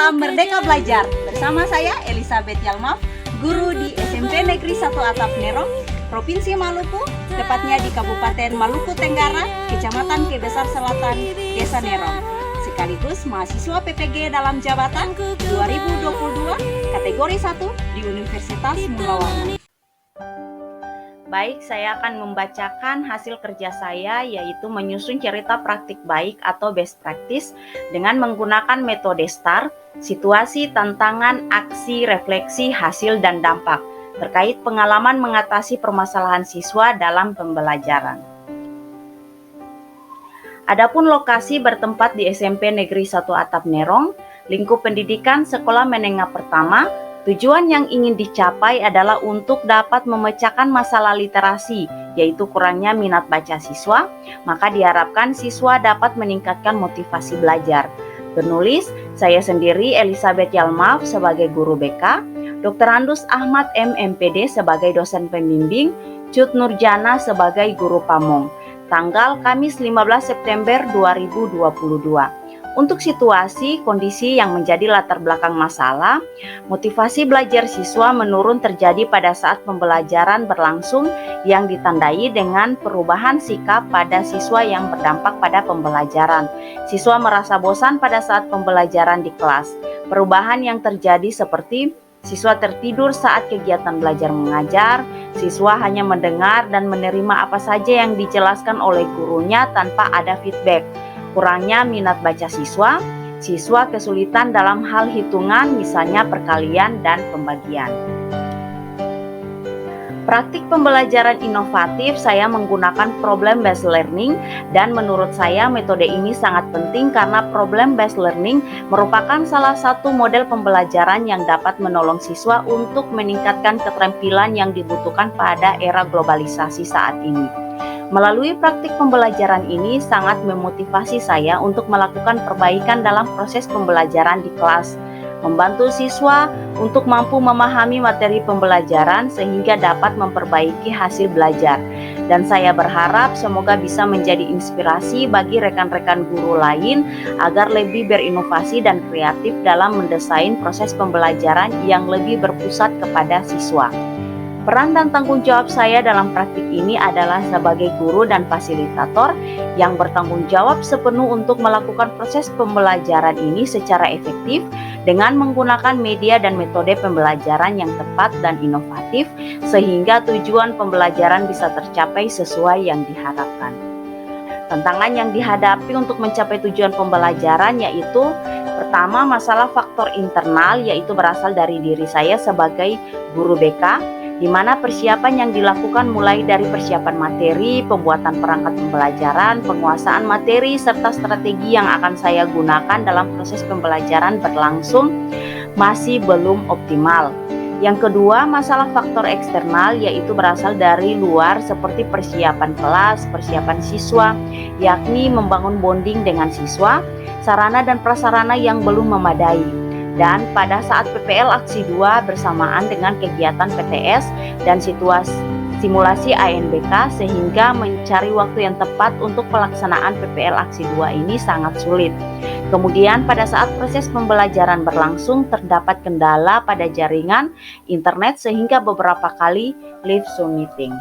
Salam Merdeka Belajar. Bersama saya Elizabeth Yalmaf, guru di SMP Negeri 1 Atap Nerong, Provinsi Maluku, tepatnya di Kabupaten Maluku Tenggara, Kecamatan Kebesar Selatan, Desa Nerong. Sekaligus mahasiswa PPG dalam jabatan 2022 kategori 1 di Universitas Munawarman. Baik, saya akan membacakan hasil kerja saya, yaitu menyusun cerita praktik baik atau best practice dengan menggunakan metode STAR, situasi, tantangan, aksi, refleksi, hasil, dan dampak terkait pengalaman mengatasi permasalahan siswa dalam pembelajaran. Adapun lokasi bertempat di SMP Negeri 1 Atap Nerong, lingkup pendidikan Sekolah Menengah Pertama. Tujuan yang ingin dicapai adalah untuk dapat memecahkan masalah literasi, yaitu kurangnya minat baca siswa, maka diharapkan siswa dapat meningkatkan motivasi belajar. Penulis, saya sendiri Elizabeth Yalmaf sebagai guru BK, Dr. Andus Ahmad MPD sebagai dosen pembimbing, Cut Nurjana sebagai guru pamong. Tanggal Kamis 15 September 2022. Untuk situasi, kondisi yang menjadi latar belakang masalah, motivasi belajar siswa menurun terjadi pada saat pembelajaran berlangsung yang ditandai dengan perubahan sikap pada siswa yang berdampak pada pembelajaran. Siswa merasa bosan pada saat pembelajaran di kelas. Perubahan yang terjadi seperti siswa tertidur saat kegiatan belajar mengajar, siswa hanya mendengar dan menerima apa saja yang dijelaskan oleh gurunya tanpa ada feedback. Kurangnya minat baca siswa, siswa kesulitan dalam hal hitungan, misalnya perkalian dan pembagian. Praktik pembelajaran inovatif, saya menggunakan problem based learning, dan menurut saya metode ini sangat penting karena problem based learning merupakan salah satu model pembelajaran yang dapat menolong siswa untuk meningkatkan keterampilan yang dibutuhkan pada era globalisasi saat ini. Melalui praktik pembelajaran ini sangat memotivasi saya untuk melakukan perbaikan dalam proses pembelajaran di kelas, membantu siswa untuk mampu memahami materi pembelajaran sehingga dapat memperbaiki hasil belajar. Dan saya berharap semoga bisa menjadi inspirasi bagi rekan-rekan guru lain agar lebih berinovasi dan kreatif dalam mendesain proses pembelajaran yang lebih berpusat kepada siswa. Peran dan tanggung jawab saya dalam praktik ini adalah sebagai guru dan fasilitator yang bertanggung jawab sepenuh untuk melakukan proses pembelajaran ini secara efektif dengan menggunakan media dan metode pembelajaran yang tepat dan inovatif sehingga tujuan pembelajaran bisa tercapai sesuai yang diharapkan. Tantangan yang dihadapi untuk mencapai tujuan pembelajaran yaitu pertama, masalah faktor internal, yaitu berasal dari diri saya sebagai guru BK, di mana persiapan yang dilakukan mulai dari persiapan materi, pembuatan perangkat pembelajaran, penguasaan materi, serta strategi yang akan saya gunakan dalam proses pembelajaran berlangsung masih belum optimal. Yang kedua, masalah faktor eksternal, yaitu berasal dari luar seperti persiapan kelas, persiapan siswa, yakni membangun bonding dengan siswa, sarana dan prasarana yang belum memadai. Dan pada saat PPL Aksi 2 bersamaan dengan kegiatan PTS dan simulasi ANBK sehingga mencari waktu yang tepat untuk pelaksanaan PPL Aksi 2 ini sangat sulit. Kemudian pada saat proses pembelajaran berlangsung terdapat kendala pada jaringan internet sehingga beberapa kali live Zoom meeting.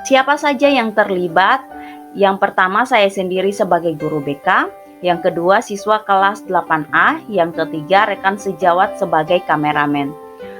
Siapa saja yang terlibat? Yang pertama saya sendiri sebagai guru BK. Yang kedua, siswa kelas 8A. Yang ketiga, rekan sejawat sebagai kameramen.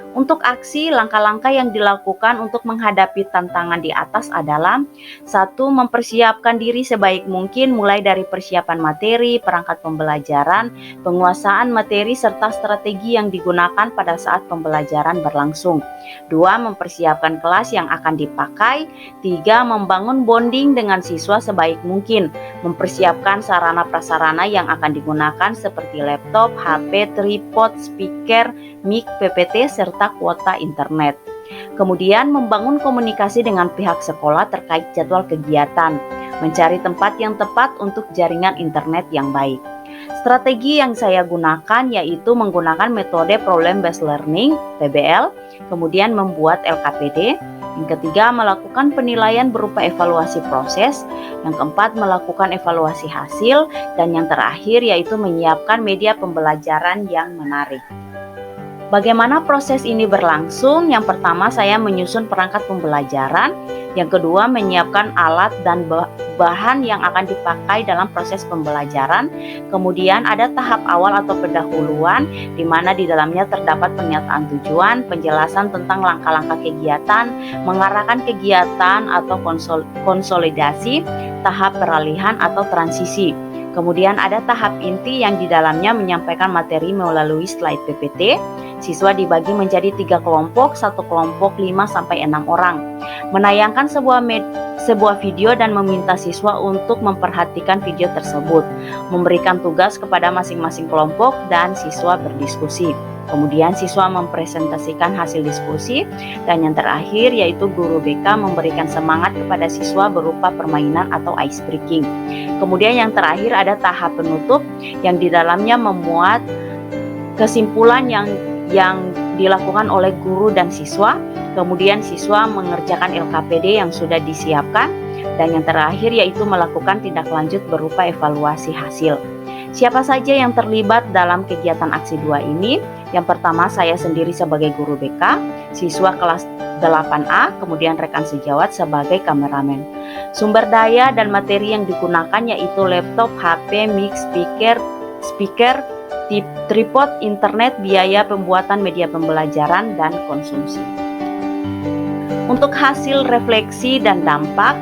Untuk aksi, langkah-langkah yang dilakukan untuk menghadapi tantangan di atas adalah 1. Mempersiapkan diri sebaik mungkin mulai dari persiapan materi, perangkat pembelajaran, penguasaan materi, serta strategi yang digunakan pada saat pembelajaran berlangsung. 2. Mempersiapkan kelas yang akan dipakai. 3. Membangun bonding dengan siswa sebaik mungkin. Mempersiapkan sarana prasarana yang akan digunakan seperti laptop, HP, tripod, speaker, mic, PPT, serta kuota internet. Kemudian membangun komunikasi dengan pihak sekolah terkait jadwal kegiatan, mencari tempat yang tepat untuk jaringan internet yang baik. Strategi yang saya gunakan yaitu menggunakan metode problem based learning (PBL), kemudian membuat LKPD, Yang ketiga, melakukan penilaian berupa evaluasi proses. Yang keempat, melakukan evaluasi hasil. Dan yang terakhir yaitu menyiapkan media pembelajaran yang menarik. Bagaimana proses ini berlangsung? Yang pertama, saya menyusun perangkat pembelajaran. Yang kedua, menyiapkan alat dan bahan yang akan dipakai dalam proses pembelajaran. Kemudian ada tahap awal atau pendahuluan, di mana di dalamnya terdapat pernyataan tujuan, penjelasan tentang langkah-langkah kegiatan, mengarahkan kegiatan atau konsolidasi, tahap peralihan atau transisi. Kemudian ada tahap inti yang di dalamnya menyampaikan materi melalui slide PPT. Siswa dibagi menjadi 3 kelompok, satu kelompok 5-6 orang. Menayangkan sebuah video dan meminta siswa untuk memperhatikan video tersebut. Memberikan tugas kepada masing-masing kelompok dan siswa berdiskusi. Kemudian siswa mempresentasikan hasil diskusi. Dan yang terakhir yaitu guru BK memberikan semangat kepada siswa berupa permainan atau ice breaking. Kemudian yang terakhir ada tahap penutup yang di dalamnya memuat kesimpulan yang dilakukan oleh guru dan siswa. Kemudian siswa mengerjakan LKPD yang sudah disiapkan. Dan yang terakhir yaitu melakukan tindak lanjut berupa evaluasi hasil. Siapa saja yang terlibat dalam kegiatan aksi 2 ini? Yang pertama, saya sendiri sebagai guru BK, siswa kelas 8A, kemudian rekan sejawat sebagai kameramen. Sumber daya dan materi yang digunakan yaitu laptop, HP, mic, speaker, tripod, internet, biaya pembuatan media pembelajaran, dan konsumsi. Untuk hasil refleksi dan dampak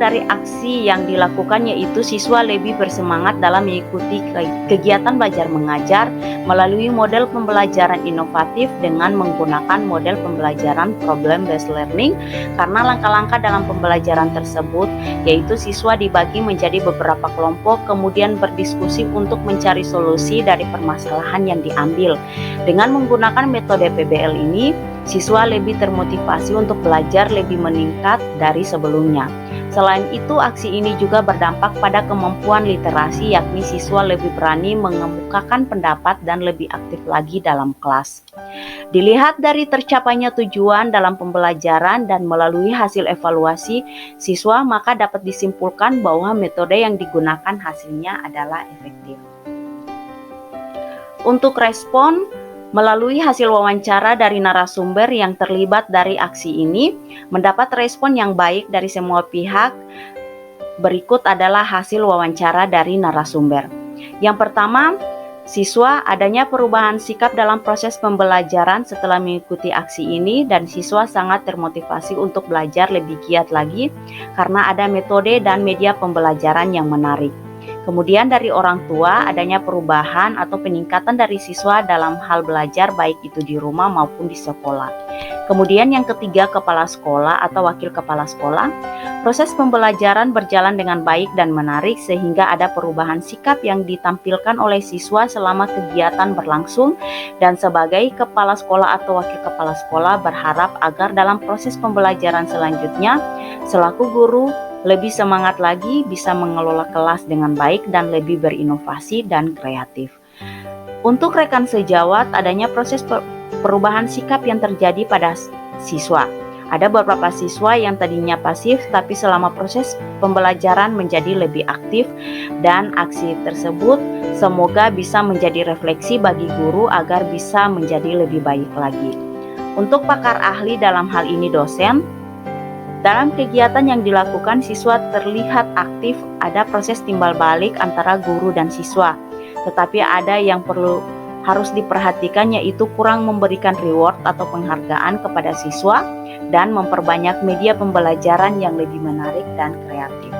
dari aksi yang dilakukan yaitu siswa lebih bersemangat dalam mengikuti kegiatan belajar mengajar melalui model pembelajaran inovatif dengan menggunakan model pembelajaran problem based learning, karena langkah-langkah dalam pembelajaran tersebut yaitu siswa dibagi menjadi beberapa kelompok, kemudian berdiskusi untuk mencari solusi dari permasalahan yang diambil. Dengan menggunakan metode PBL ini, siswa lebih termotivasi untuk belajar lebih meningkat dari sebelumnya. Selain itu, aksi ini juga berdampak pada kemampuan literasi, yakni siswa lebih berani mengemukakan pendapat dan lebih aktif lagi dalam kelas. Dilihat dari tercapainya tujuan dalam pembelajaran dan melalui hasil evaluasi siswa, maka dapat disimpulkan bahwa metode yang digunakan hasilnya adalah efektif. Untuk respon, melalui hasil wawancara dari narasumber yang terlibat dari aksi ini, mendapat respon yang baik dari semua pihak. Berikut adalah hasil wawancara dari narasumber. Yang pertama, siswa adanya perubahan sikap dalam proses pembelajaran setelah mengikuti aksi ini, dan siswa sangat termotivasi untuk belajar lebih giat lagi karena ada metode dan media pembelajaran yang menarik. Kemudian dari orang tua, adanya perubahan atau peningkatan dari siswa dalam hal belajar baik itu di rumah maupun di sekolah. Kemudian yang ketiga, kepala sekolah atau wakil kepala sekolah. Proses pembelajaran berjalan dengan baik dan menarik sehingga ada perubahan sikap yang ditampilkan oleh siswa selama kegiatan berlangsung, dan sebagai kepala sekolah atau wakil kepala sekolah berharap agar dalam proses pembelajaran selanjutnya selaku guru lebih semangat lagi, bisa mengelola kelas dengan baik dan lebih berinovasi dan kreatif. Untuk rekan sejawat, adanya proses perubahan sikap yang terjadi pada siswa. Ada beberapa siswa yang tadinya pasif tapi selama proses pembelajaran menjadi lebih aktif, dan aksi tersebut semoga bisa menjadi refleksi bagi guru agar bisa menjadi lebih baik lagi. Untuk pakar ahli dalam hal ini dosen, dalam kegiatan yang dilakukan siswa terlihat aktif, ada proses timbal balik antara guru dan siswa. Tetapi ada yang harus diperhatikan yaitu kurang memberikan reward atau penghargaan kepada siswa dan memperbanyak media pembelajaran yang lebih menarik dan kreatif.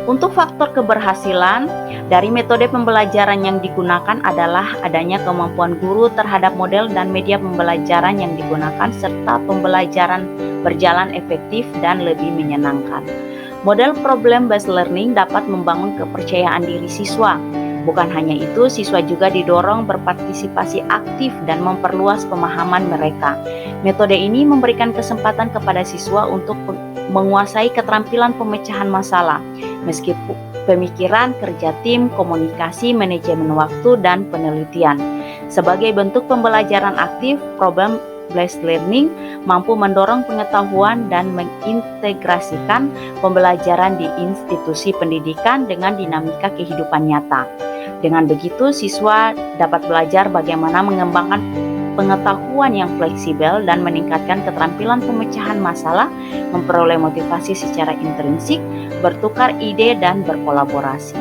Untuk faktor keberhasilan dari metode pembelajaran yang digunakan adalah adanya kemampuan guru terhadap model dan media pembelajaran yang digunakan, serta pembelajaran berjalan efektif dan lebih menyenangkan. Model problem based learning dapat membangun kepercayaan diri siswa. Bukan hanya itu, siswa juga didorong berpartisipasi aktif dan memperluas pemahaman mereka. Metode ini memberikan kesempatan kepada siswa untuk menguasai keterampilan pemecahan masalah, meskipun pemikiran, kerja tim, komunikasi, manajemen waktu, dan penelitian. Sebagai bentuk pembelajaran aktif, problem based learning mampu mendorong pengetahuan dan mengintegrasikan pembelajaran di institusi pendidikan dengan dinamika kehidupan nyata. Dengan begitu, siswa dapat belajar bagaimana mengembangkan pengetahuan yang fleksibel dan meningkatkan keterampilan pemecahan masalah, memperoleh motivasi secara intrinsik, bertukar ide, dan berkolaborasi.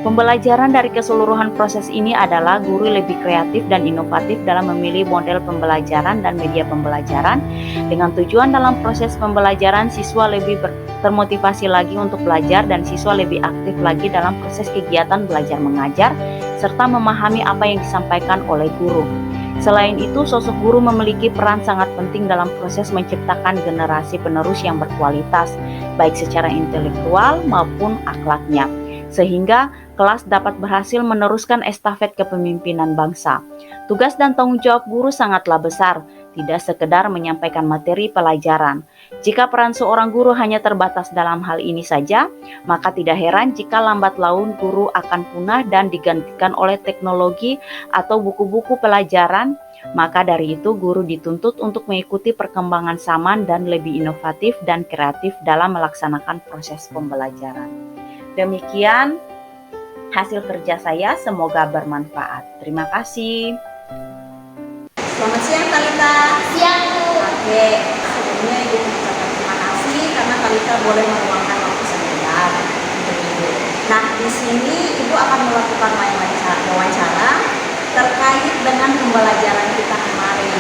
Pembelajaran dari keseluruhan proses ini adalah guru lebih kreatif dan inovatif dalam memilih model pembelajaran dan media pembelajaran. Dengan tujuan dalam proses pembelajaran, siswa lebih termotivasi lagi untuk belajar dan siswa lebih aktif lagi dalam proses kegiatan belajar mengajar, serta memahami apa yang disampaikan oleh guru. Selain itu, sosok guru memiliki peran sangat penting dalam proses menciptakan generasi penerus yang berkualitas, baik secara intelektual maupun akhlaknya, sehingga kelas dapat berhasil meneruskan estafet kepemimpinan bangsa. Tugas dan tanggung jawab guru sangatlah besar, tidak sekedar menyampaikan materi pelajaran. Jika peran seorang guru hanya terbatas dalam hal ini saja, maka tidak heran jika lambat laun guru akan punah dan digantikan oleh teknologi atau buku-buku pelajaran. Maka dari itu, guru dituntut untuk mengikuti perkembangan zaman dan lebih inovatif dan kreatif dalam melaksanakan proses pembelajaran. Demikian hasil kerja saya, semoga bermanfaat. Terima kasih. Selamat siang Talita. Siang, Bu. Oke, sebelumnya Ibu mengucapkan terima kasih karena Talita boleh meluangkan waktu sebentar untuk Ibu. Nah, di sini Ibu akan melakukan wawancara terkait dengan pembelajaran kita kemarin.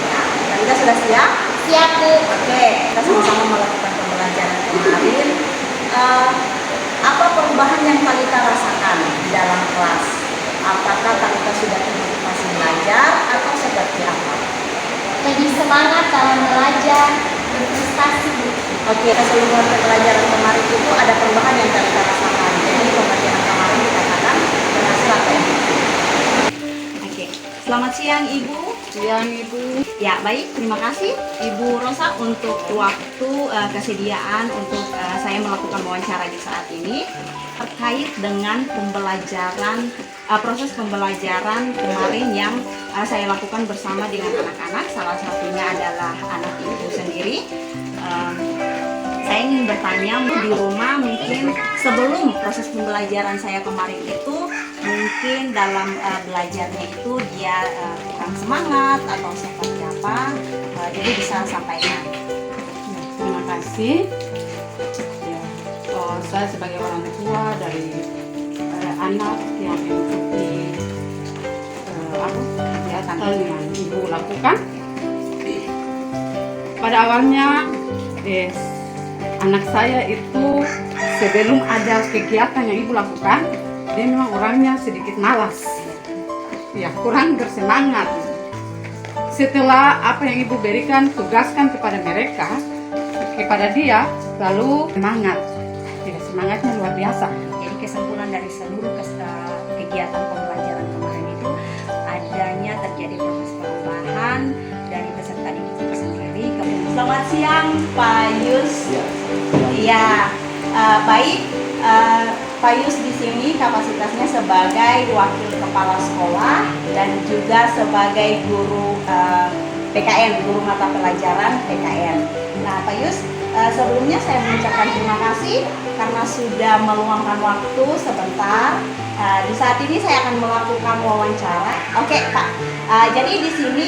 Nah, Talita sudah siap? Siap, Bu. Oke, kita sama-sama melakukan pembelajaran kemarin. Apa perubahan yang Talita rasakan di dalam kelas? Apakah Talita sudah termotivasi belajar atau seperti apa? Lebih semangat dalam belajar, berprestasi, Bu. Oke, keseluruhan pembelajaran kemarin itu ada perubahan yang Talita rasakan. Jadi pembelajaran kemarin dikatakan berhasil atau tidak? Oke, selamat siang Ibu. Siang Ibu. Ya baik, terima kasih Ibu Rosa untuk waktu kesediaan untuk saya melakukan wawancara di saat ini terkait dengan pembelajaran proses pembelajaran kemarin yang saya lakukan bersama dengan anak-anak. Salah satunya adalah anak Ibu sendiri. Saya ingin bertanya di rumah, mungkin sebelum proses pembelajaran saya kemarin itu mungkin dalam belajarnya itu dia kurang semangat atau seperti apa, jadi bisa sampaikan. Terima kasih. Ya, saya sebagai orang tua dari anak yang mengikuti kegiatan yang Ibu lakukan. Pada awalnya anak saya itu sebelum ada kegiatan yang Ibu lakukan, dia memang orangnya sedikit malas, ya kurang bersemangat. Setelah apa yang Ibu berikan, tugaskan kepada mereka, kepada dia, lalu semangat, ya, semangatnya luar biasa. Jadi kesimpulan dari seluruh kegiatan pembelajaran kemarin itu adanya terjadi proses perubahan dari peserta didik itu sendiri. Selamat siang Pak Yus. Iya, baik. Pak Yus di sini kapasitasnya sebagai wakil kepala sekolah dan juga sebagai guru PKN, guru mata pelajaran PKN. Nah, Pak Yus, sebelumnya saya mengucapkan terima kasih karena sudah meluangkan waktu sebentar. Di saat ini saya akan melakukan wawancara. Oke, Pak. Jadi di sini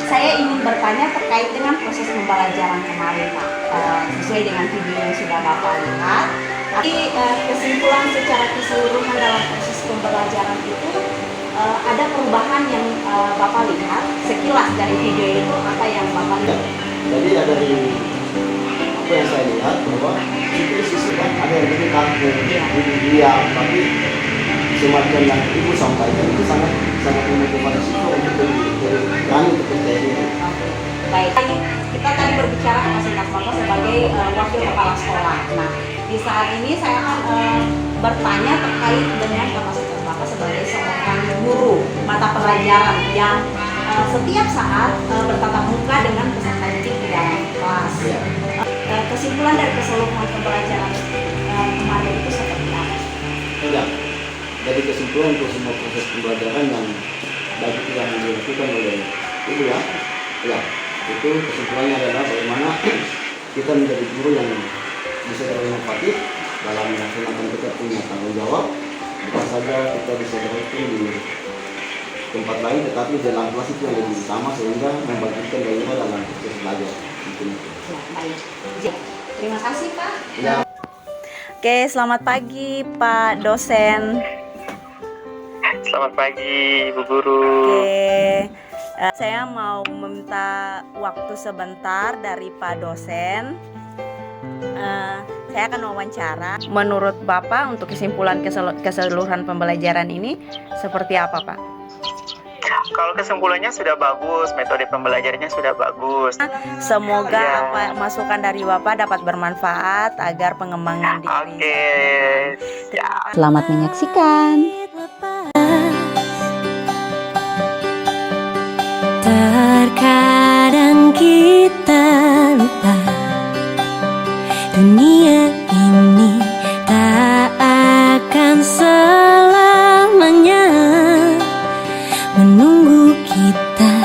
saya ingin bertanya terkait dengan proses pembelajaran kemarin, Pak. Sesuai dengan video yang sudah Bapak lihat. Tapi kesimpulan secara keseluruhan dalam proses pembelajaran itu ada perubahan yang Bapak lihat sekilas dari video itu, apa yang Bapak lihat? Jadi dari apa yang saya lihat bahwa sisi kan ada yang lebih kaku, lebih diam, tapi semacam yang Ibu sampaikan itu sangat memotivasi untuk berani untuk bertanya. Baik, kita tadi berbicara kapasitas Bapak sebagai wakil kepala sekolah. Nah, di saat ini saya akan bertanya terkait dengan kapasitas Bapak sebagai seorang guru mata pelajaran yang setiap saat bertatap muka dengan peserta didik di dalam kelas. Kesimpulan dari keseluruhan pembelajaran kemarin itu seperti apa? Ya, jadi kesimpulan untuk semua proses pembelajaran yang dilakukan oleh Ibu ya. Ya, itu kesimpulannya adalah bagaimana kita menjadi guru yang bisa berinovatif dalam melaksanakan kita punya tanggung jawab. Bukan saja kita bisa berhenti di tempat lain, tetapi dalam kelas itu yang lebih utama sehingga membangkitkan gairah dalam proses belajar. Mungkin itu. Ya, baik. Terima kasih Pak. Ya. Oke, selamat pagi Pak dosen. Selamat pagi, Bu Guru. Oke, saya mau meminta waktu sebentar dari Pak dosen. Saya akan wawancara. Menurut Bapak untuk kesimpulan keseluruhan pembelajaran ini seperti apa, Pak? Kalau kesimpulannya sudah bagus, metode pembelajarannya sudah bagus. Semoga Ya. masukan dari Bapak dapat bermanfaat agar pengembangan diri. Oke. Ya. Selamat menyaksikan. Terkadang kita lupa dunia ini tak akan selamanya menunggu kita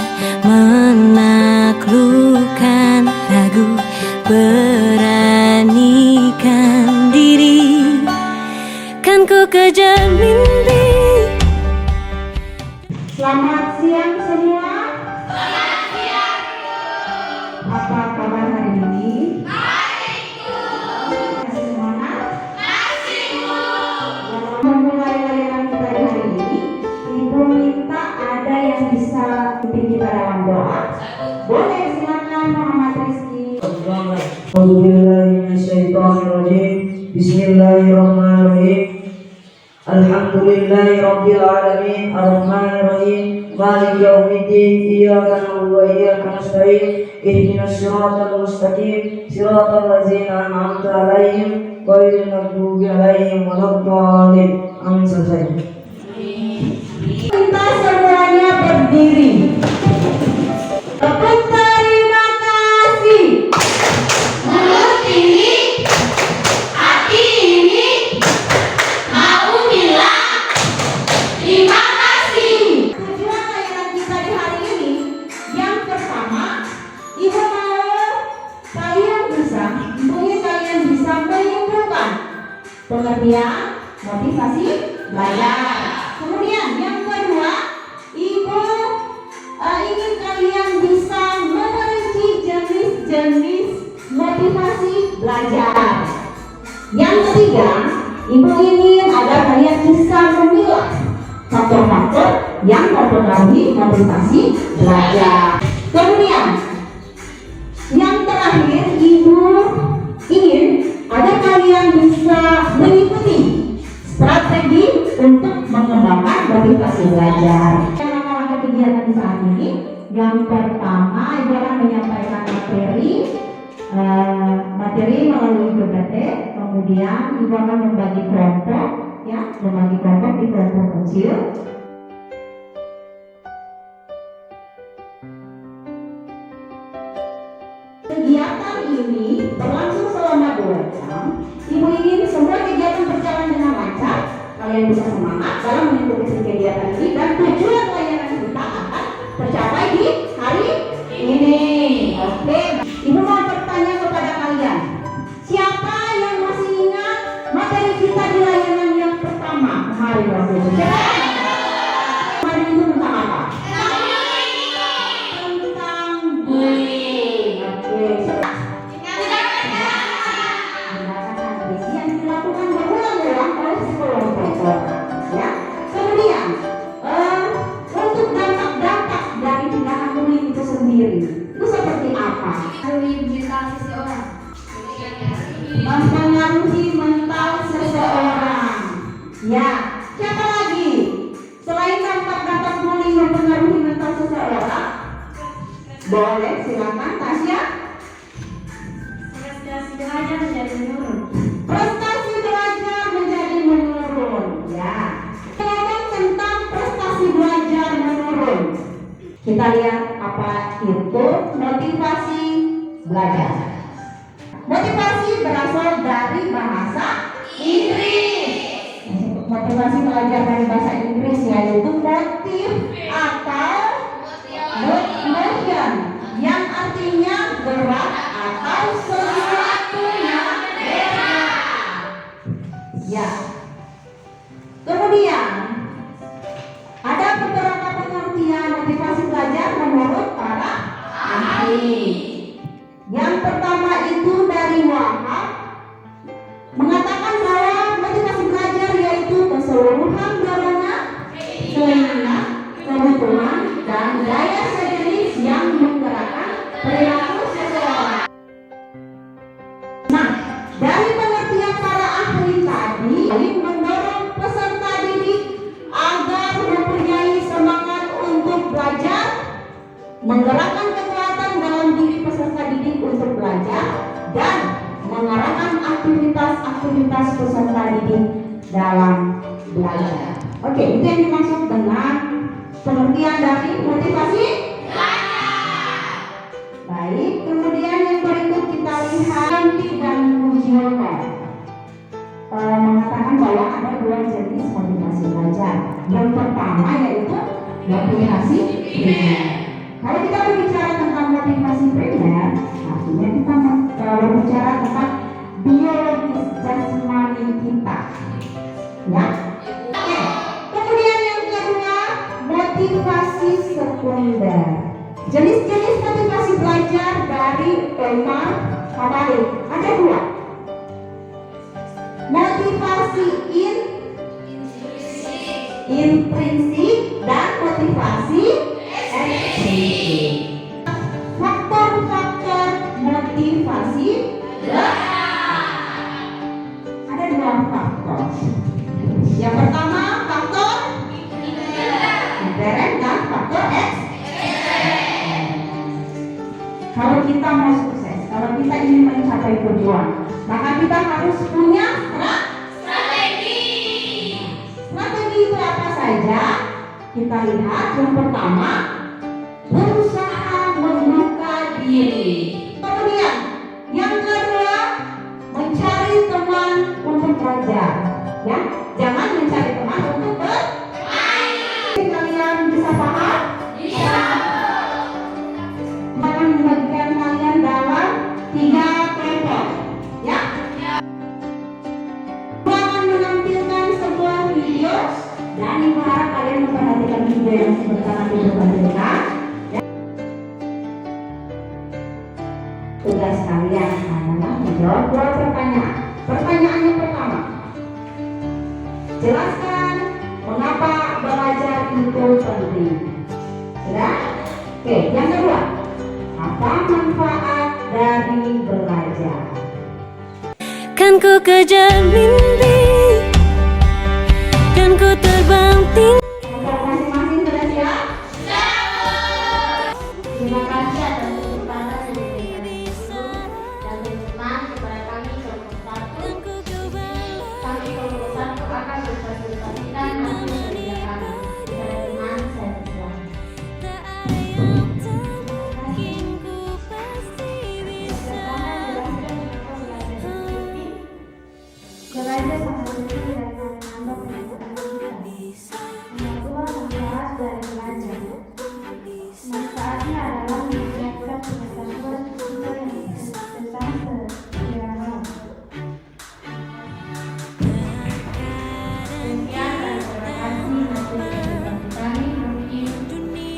menaklukkan ragu, beranikan diri, kan ku kejar mimpi. Selamat siang semua. Selamat siang. Apa kabar hari ini? Masih semangat? Dalam memulai layanan kita di hari ini, Ibu minta ada yang bisa pimpin kita dalam doa. Boleh, silakan Muhammad Rizky. Bismillahirrahmanirrahim. Alhamdulillahi rabbil alamin, arrahmanir rahim, maliki yaumiddin, iyyaka na'budu wa iyyaka nasta'in, ihdinas siratal mustaqim, siratal ladzina an'amta 'alaihim, ghairil maghdubi 'alaihim waladdallin. Amin. Selesai. Kita semuanya berdiri. Tepuk terima kasih. Mulut ini, hati ini, mau bilang terima kasih. Tujuan layanan kita di hari ini, yang pertama, Ibu mau kalian bisa menyimpulkan pengertian motivasi belajar. Kemudian yang kedua, Ibu ingin kalian bisa memperinci jenis-jenis motivasi belajar. Yang ketiga, Ibu ingin agar kalian bisa memilah faktor-faktor yang mempengaruhi motivasi belajar. Kemudian, yang terakhir, Ibu ingin agar kalian bisa mengikuti strategi untuk mengembangkan motivasi belajar. Langkah-langkah kegiatan di saat ini, yang pertama Ibu akan menyampaikan materi melalui PPT. Kemudian Ibu akan membagi kelompok, di kelompok kecil. Kegiatan ini berlangsung selama 2 jam. Ibu ingin semua kegiatan berjalan dengan lancar. Kalian bisa semangat dalam mengikuti kegiatan ini dan tujuan layanan kita akan tercapai di hari ini. Oke, Ibu mau bertanya kepada kalian, siapa yang masih ingat materi kita di layanan yang pertama kemarin waktu itu? Kemarin itu tentang apa? Tentang bullying. Oke. Yang dilakukan berulang-ulang oleh psikolog. Ya. Kemudian untuk dampak-dampak dari tindakan bullying itu sendiri itu seperti apa? Mempengaruhi mental seseorang. Ya. Siapa lagi? Selain dampak-dampak bullying mempengaruhi mental seseorang, boleh silakan Tasya. Prestasi belajar menjadi menurun. Prestasi belajar menjadi menurun. Ya. Ngomong tentang prestasi belajar menurun. Kita lihat apa itu motivasi belajar. Motivasi berasal dari bahasa Inggris. Motivasi belajar dari bahasa Inggris yaitu motif atau menggerakkan kekuatan dalam diri peserta didik untuk belajar, dan mengarahkan aktivitas-aktivitas peserta didik dalam belajar. Oke, itu yang dimaksud dengan pengertian dari motivasi belajar. Baik, kemudian yang berikut kita lihat Nanti dan Fujioka mengatakan bahwa ada dua jenis motivasi belajar. Yang pertama yaitu motivasi primer. Kalau kita berbicara tentang motivasi primer, artinya kita berbicara tentang biologis jasmani kita, ya. Oke. Kemudian yang kedua, motivasi sekunder. Jenis-jenis motivasi belajar dari Omar Fadali ada dua. Motivasi intrinsik dan motivasi ekstrinsik. Faktor-faktor motivasi ada dua faktor. Yang pertama faktor intern dan faktor ekstern. Kalau kita mau sukses, kalau kita ingin mencapai tujuan, maka kita harus punya strategi. Strategi itu apa saja? Kita lihat yang pertama, berusaha membuka diri. Kemudian yang kedua, mencari teman untuk belajar. Ya, jangan mencari teman untuk bermain. Kalian bisa paham? Bisa. Jangan membagikan kalian dalam 3 kelompok. Ya. Akan menampilkan sebuah video dan ibu harap kalian memperhatikan video yang sebentar nanti diperhatikan. Tugas kalian adalah menjawab 2 pertanyaan. Pertanyaan yang pertama, jelaskan mengapa belajar itu penting. Sudah? Oke, yang kedua, apa manfaat dari belajar? Kan ku kejar mimpi dan ku terbang tinggi. Kelompok masing-masing sudah siap? Terima kasih atas kesempatan yang diberikan guru dan teman kepada kami kelompok 1. Kami kelompok 1 akan berkonsultasikan hasil kerja kami kepada teman saya Islam. Belajar sangat penting dan menambah pengetahuan kita. Yang kedua, manfaat dari belajar. Manfaatnya adalah meningkatkan pengetahuan kita tentang sejarah. Sekian dan terima kasih hasil kegiatan kami. Mungkin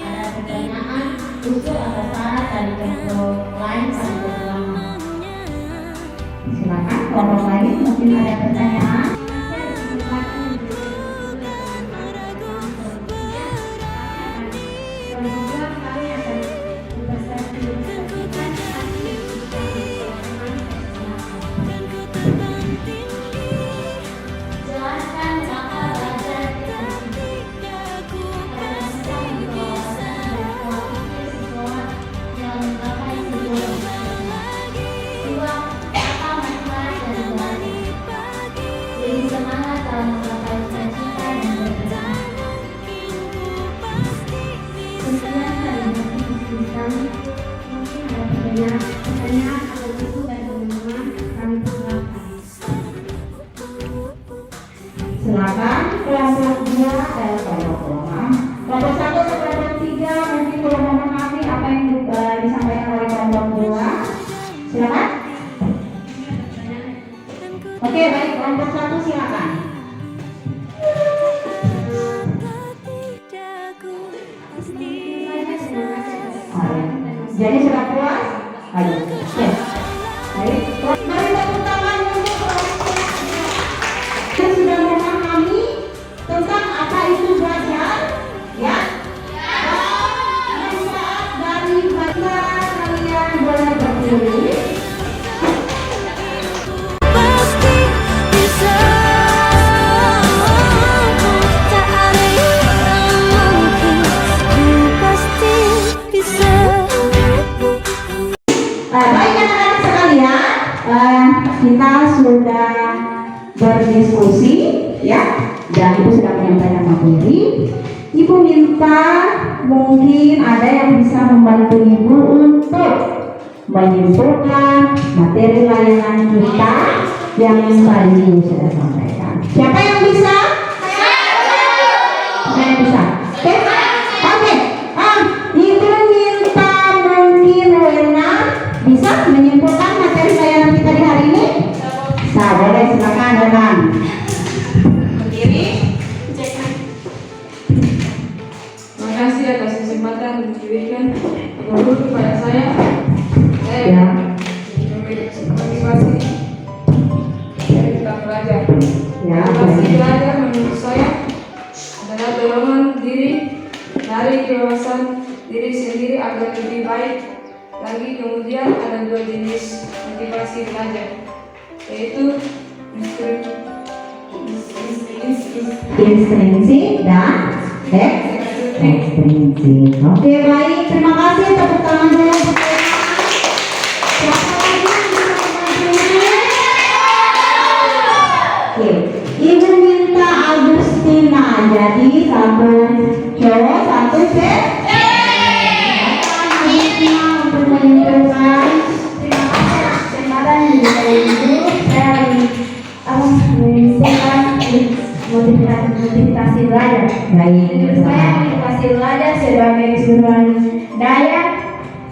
ada pertanyaan usul atau saran dari kelompok lain pada pertama. Silakan kelompok lain mungkin ada pertanyaan. Jelaskan mengapa belajar itu penting. Karena kita membawakan dan mewakili sekolah yang menggapai tujuan. 2. Apa manfaat dari belajar? Jadi semangat dalam menggapai cita-cita dan bergerak. Sekian dari diskusi kami. Mungkin ada pertanyaan atau buku dari teman-teman kami persilakan. Silakan kelompok 2 dan kelompok 6. Kelompok 1 ke kelompok 3 mungkin kalau memahami apa yang disampaikan oleh kelompok 2. Silakan. Oke, baik, kelompok 1 silakan. Jadi sudah puas? Ayo. Oke. Baik. Mari tepuk tangan untuk kelompok yang sudah memahami tentang apa itu belajar, ya? Manfaat dari belajar, kalian boleh berdiri. Pasti bisa, tak ada yang tak mungkin. Ku pasti bisa. kita sudah berdiskusi ya, dan Ibu sudah menyampaikan materi. Ibu minta mungkin ada yang bisa membantu Ibu untuk menyimpulkan materi layanan kita yang tadi Ibu sudah sampaikan. Siapa yang bisa? Saya bisa. Oke? Oke. Ibu minta mungkin Wena bisa menyimpulkan materi layanan kita di hari ini? Boleh, silakan Wenan. Berdiri. Terima kasih atas kesempatan yang diberikan guru kepada saya. Ya. Motivasi dari kita belajar. Ya. Motivasi belajar menurut saya adalah dorongan diri dari kebebasan diri sendiri agar lebih baik lagi. Kemudian ada dua jenis motivasi belajar, yaitu Instrinsi dan ekstrinsi. Oke, baik, terima kasih, tepuk tangan dulu. Siapa lagi yang bisa membantunya? Oke, Ibu minta Agustina, jadi satu cowok, satu cewek. Agustina untuk menyimpulkan. Terima kasih atas kesempatan yang diberikan Ibu. Saya menyimpulkan motivasi belajar. Baik, Menurut saya motivasi belajar sebagai keseluruhan daya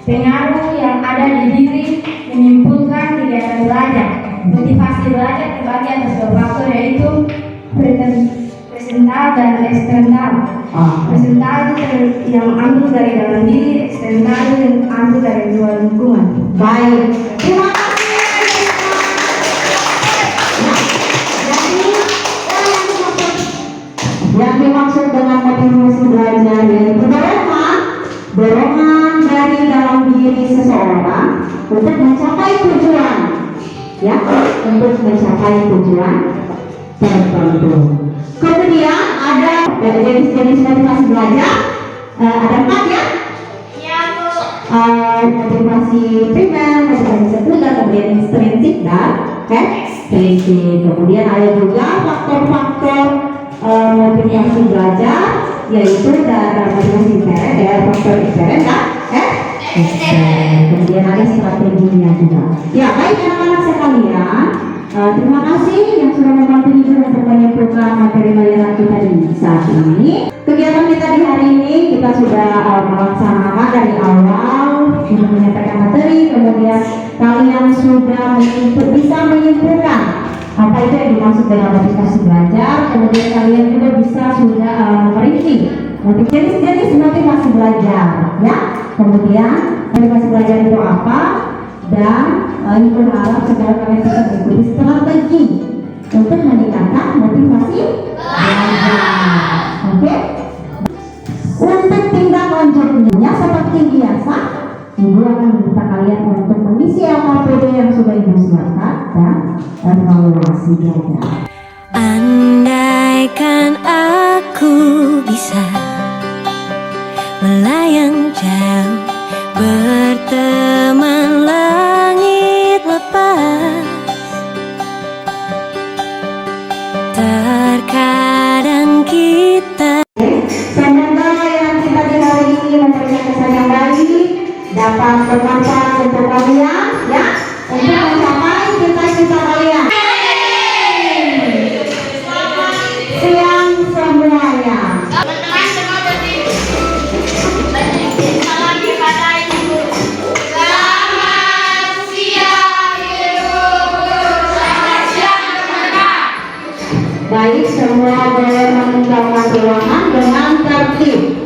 pengaruh yang ada di diri menyimpulkan kegiatan belajar. Motivasi belajar terbagi atas dua faktor, yaitu presental dan eksternal. Presental itu yang ambil dari dalam diri, eksternal itu yang ambil dari luar lingkungan. Baik, terima kasih. Yang dimaksud dengan motivasi belajar yaitu dorongan dari dalam diri seseorang untuk mencapai tujuan, ya, untuk mencapai tujuan tertentu. Kemudian ada jenis-jenis motivasi belajar, ada 4 ya. Iya, Bu. Motivasi primer, motivasi sekunder, kemudian intrinsik dan ekstrinsik. Kemudian ada juga faktor-faktor motivasi belajar, yaitu dari motivasi intern, faktor intern dan ekstern. Kemudian ada strateginya juga. Ya, baik anak-anak sekalian, terima kasih yang sudah membantu Ibu untuk menyimpulkan materi layanan kita di saat ini. Kegiatan kita di hari ini kita sudah melaksanakan dari awal, sudah menyampaikan materi, kemudian kalian sudah bisa menyimpulkan apa itu yang dimaksud dengan motivasi belajar. Kemudian kalian juga bisa sudah merinci jenis-jenis motivasi belajar, ya. Kemudian motivasi belajar itu apa, dan Ibu berharap supaya kalian bisa mengikuti strategi untuk meningkatkan motivasi belajar. Oke? Untuk tindak lanjutnya seperti biasa, Ibu akan meminta kalian untuk mengisi LKPD yang sudah Ibu siapkan dan evaluasi belajar. Andaikan aku bisa melayang jauh, berteman langit lepas, terkadang kita. Semoga yang kita di hari ini memberikan kesan yang baik, dapat bermanfaat untuk kalian, ya, untuk mencapai cita-cita kalian. Siang semuanya. Teman-teman semua berdiri. Salam kepada Ibu. Selamat siang Ibu. Selamat siang teman-teman. Baik, semua boleh meninggalkan ruangan dengan tertib.